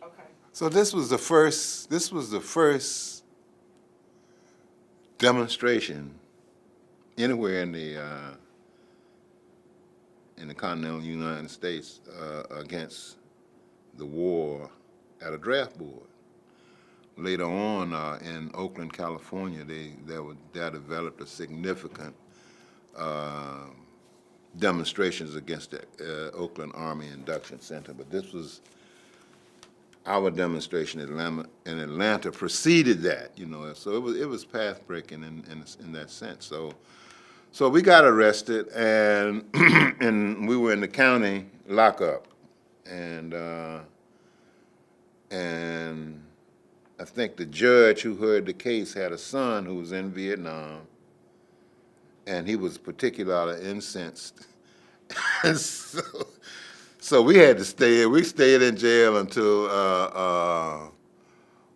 Okay. So this was the first. This was the first demonstration anywhere in the continental United States against the war at a draft board. Later on, in Oakland, California, they developed a significant uh, demonstrations against the Oakland Army Induction Center. But this was our demonstration in Atlanta preceded that, you know. So it was path breaking in that sense. So we got arrested and and we were in the county lockup, and and I think the judge who heard the case had a son who was in Vietnam, and he was particularly incensed. And so we had to stay. We stayed in jail until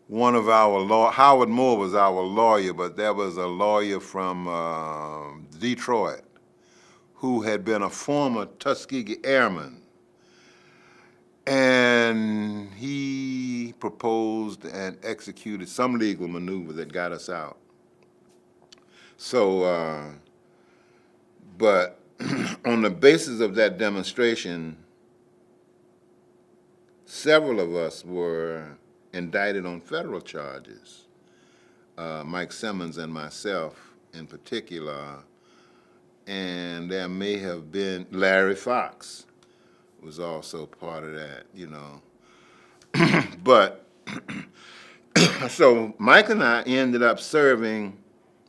one of our Howard Moore was our lawyer, but there was a lawyer from Detroit who had been a former Tuskegee Airman, and he proposed and executed some legal maneuver that got us out. So, but on the basis of that demonstration, several of us were indicted on federal charges. Mike Simmons and myself in particular, and there may have been Larry Fox was also part of that, you know. But so Mike and I ended up serving.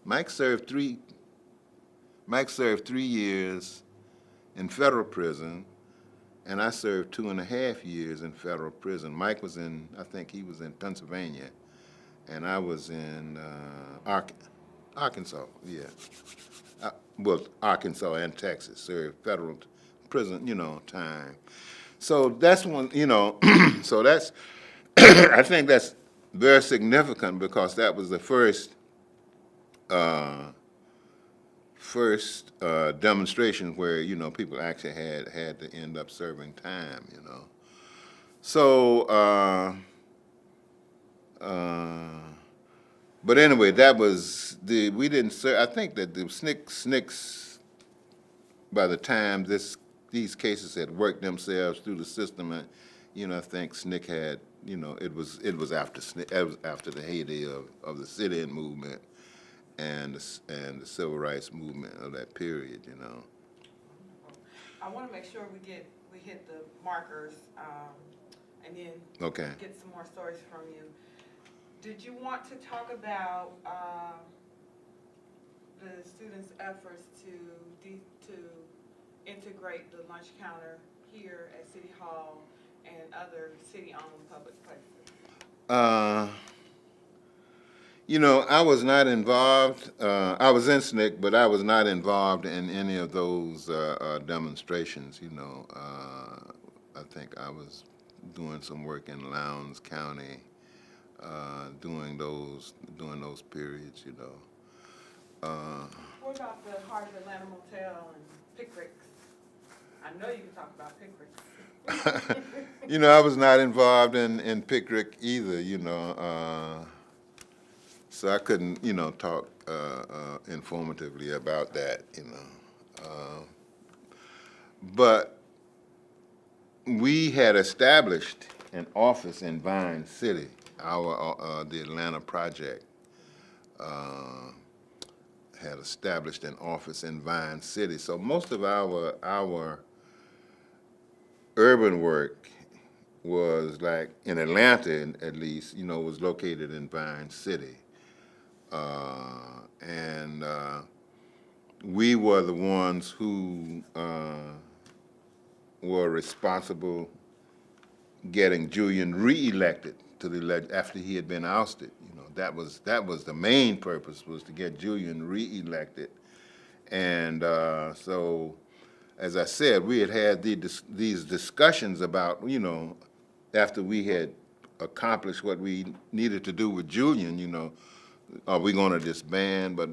Mike served 3 years in federal prison, and I served 2.5 years in federal prison. Mike was I think he was in Pennsylvania, and I was in Arkansas, yeah. Well, Arkansas and Texas, served federal prison, you know, time. So that's one, you know, so that's, I think that's very significant because that was the first demonstration where, you know, people actually had to end up serving time, you know. So, but anyway, that was we didn't serve. I think that the SNCCs, by the time these cases had worked themselves through the system, and, you know, I think SNCC had, you know, it was after the heyday of the sit-in movement and the civil rights movement of that period, you know. I want to make sure we hit the markers, and then Okay. get some more stories from you. Did you want to talk about the students' efforts to integrate the lunch counter here at City Hall and other city-owned public places? You know, I was not involved. I was in SNCC, but I was not involved in any of those demonstrations. You know, I think I was doing some work in Lowndes County during those periods. You know. What about the Heart of Atlanta Motel and Pickricks? I know you can talk about Pickricks. You know, I was not involved in Pickrick either. You know. So I couldn't, you know, talk informatively about that, you know. But we had established an office in Vine City. The Atlanta Project had established an office in Vine City. So most of our urban work was, like, in Atlanta at least, you know, was located in Vine City. And we were the ones who were responsible getting Julian reelected to the after he had been ousted. You know, that was the main purpose, was to get Julian reelected. And so, as I said, we had these discussions about, you know, after we had accomplished what we needed to do with Julian, you know, are we going to disband? But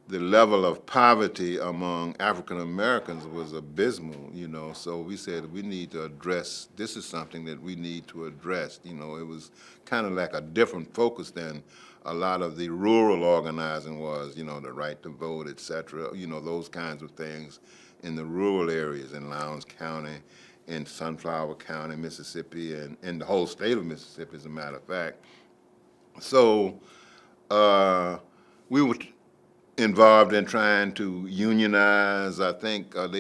the level of poverty among African Americans was abysmal, you know, so we said we need to address, this is something that we need to address, you know. It was kind of like a different focus than a lot of the rural organizing was, you know, the right to vote, et cetera, you know, those kinds of things in the rural areas in Lowndes County, in Sunflower County, Mississippi, and in the whole state of Mississippi, as a matter of fact. So we were involved in trying to unionize. I think was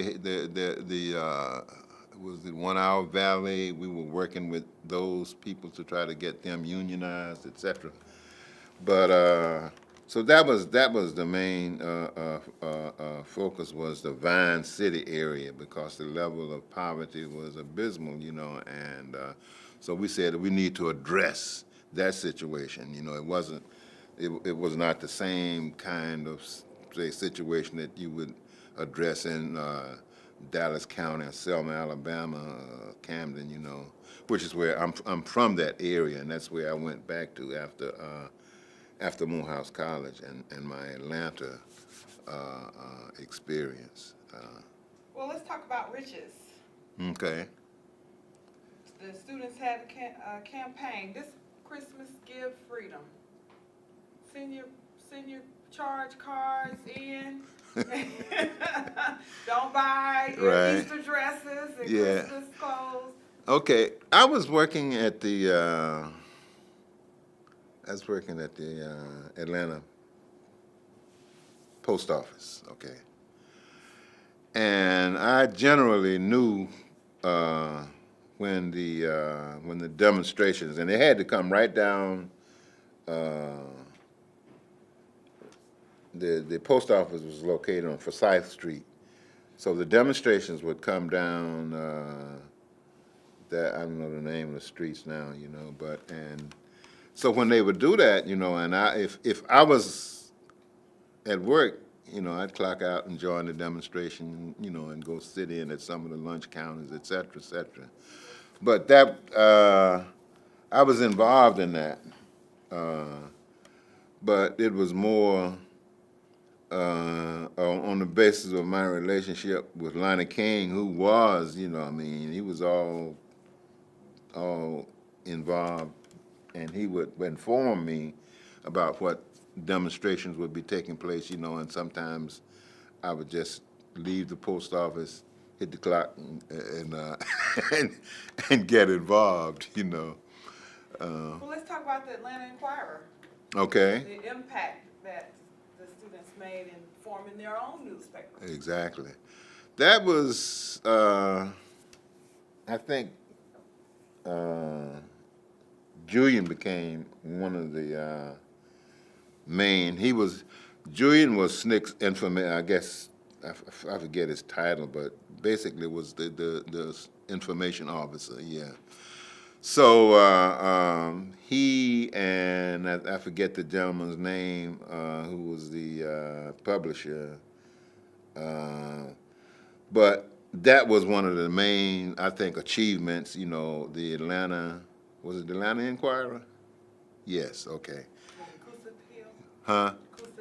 it 1 Hour Valley. We were working with those people to try to get them unionized, etc. But so that was the main focus, was the Vine City area, because the level of poverty was abysmal, you know, and so we said that we need to address that situation. You know, it wasn't. It was not the same kind of, say, situation that you would address in Dallas County or Selma, Alabama, Camden, you know, which is where I'm from, that area, and that's where I went back to after Morehouse College and my Atlanta experience. Well, let's talk about riches. Okay. The students had a campaign, this Christmas Give Freedom. Send your charge cards in. Don't buy your Right. Easter dresses and Yeah. Christmas clothes. Okay, I was working at the Atlanta post office. Okay, and I generally knew when the demonstrations, and they had to come right down. The post office was located on Forsyth Street, so the demonstrations would come down. That I don't know the name of the streets now, you know, and so when they would do that, you know, and if I was at work, you know, I'd clock out and join the demonstration, you know, and go sit in at some of the lunch counters, et cetera, et cetera. But that I was involved in that, but it was more on the basis of my relationship with Lonnie King, who was, you know, I mean, he was all involved, and he would inform me about what demonstrations would be taking place, you know, and sometimes I would just leave the post office, hit the clock, and get involved, you know. Well, let's talk about the Atlanta Inquirer. Okay. The impact that the students made in forming their own newspaper. Exactly. That was, I think, Julian became one of the main. Julian was SNCC's information. I guess I forget his title, but basically was the information officer. Yeah. So he and I forget the gentleman's name who was the publisher, but that was one of the main, I think, achievements. You know, the Atlanta, was it the Atlanta Inquirer? Yes. Okay. Coosa Hill. Huh? Coosa